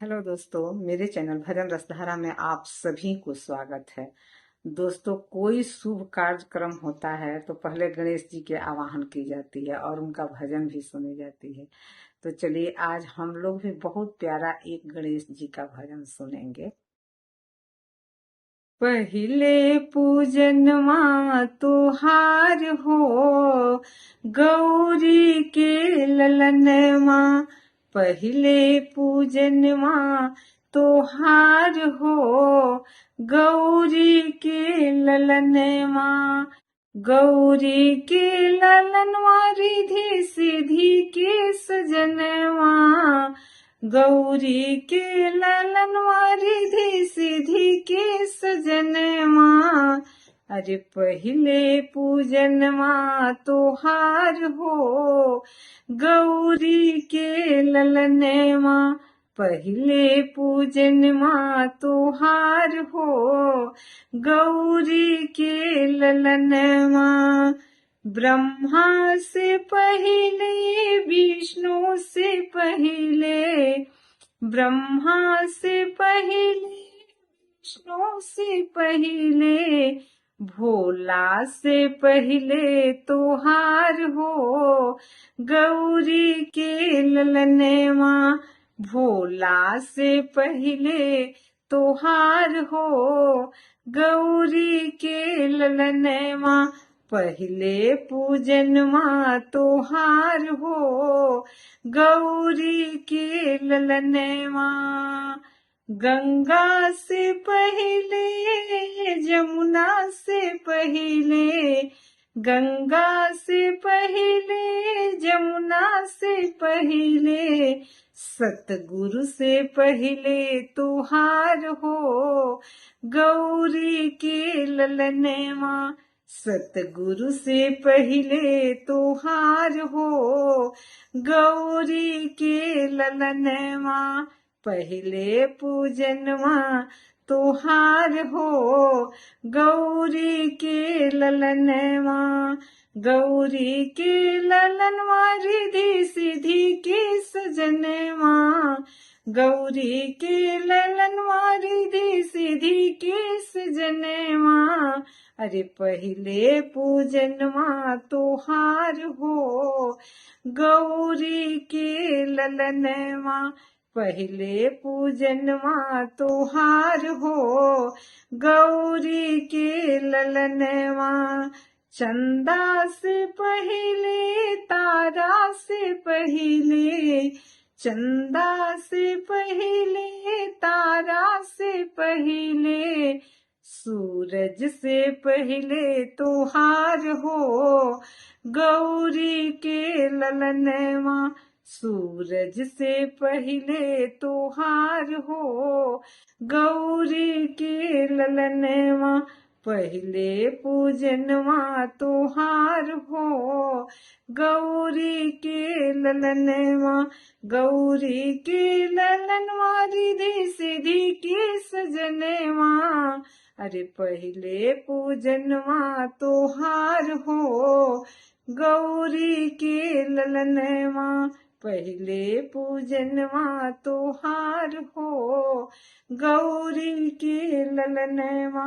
Hello दोस्तों, मेरे channel भजन रसधारा में आप सभी को स्वागत है। दोस्तों, कोई शुभ कार्यक्रम होता है तो पहले गणेश जी के आवाहन की जाती है और उनका भजन भी सुनी जाती है। तो चलिए, आज हम लोग भी बहुत प्यारा एक गणेश जी का भजन सुनेंगे। पहिले पूजनमा तुहार हो, गौरी के ललनमा। पहिले पूजनमा तुहार हो, गौरी के ललनमा। गौरी के ललनवा रिधि सिधि के सजनवा। गौरी के ललनवा रिधि सिधि के सजनवा। अरे पहिले पूजनवा तोहार हो, गौरी के ललनवा। पहिले पूजनवा तोहार हो, गौरी के ललनवा। ब्रह्मा से पहिले विष्णु से पहिले, ब्रह्मा से पहिले विष्णु से पहिले, भोला से पहिले तोहार हो, गौरी के ललनवा। भोला से पहिले तोहार हो, गौरी के ललनवा। पहिले पूजनवा तोहार हो, गौरी के ललनवा। गंगा से पहिले जमुना से पहिले, गंगा से पहिले जमुना से पहिले, सतगुरु से पहिले तुहार हो, गौरी के ललनवा। सतगुरु से पहिले तुहार हो, गौरी के ललनवा। पहिले पूजनवा तुहार हो, गौरी के ललनवा। गौरी के ललनवा रिधि सिधि के सजनवा। गौरी के ललनवा रिधि सिधि के सजनवा। अरे पहिले पूजनवा तोहार हो, गौरी के ललनवा। पहिले पूजनवा तोहार हो, गौरी के ललनवा। चंदा से पहिले तारा से पहिले, चंदा से पहिले तारा से पहिले, सूरज से पहिले तुहार हो, गौरी के ललनवा। सूरज से पहिले तुहार हो, गौरी के ललनवा। पहिले पूजनवा तुहार हो, गौरी के ललनवा। गौरी के ललनवा रिधि सिधि के सजनवा। अरे पहिले पूजनवा तुहार हो, गौरी के ललनवा। पहिले पूजनवा तुहार हो, गौरी के ललनवा।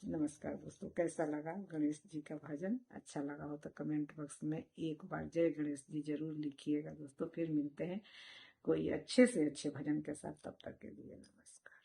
नमस्कार दोस्तों, कैसा लगा गणेश जी का भजन? अच्छा लगा हो तो कमेंट बॉक्स में एक बार जय गणेश जी जरूर लिखिएगा दोस्तों। फिर मिलते हैं कोई अच्छे से अच्छे भजन के साथ, तब तक के लिए नमस्कार।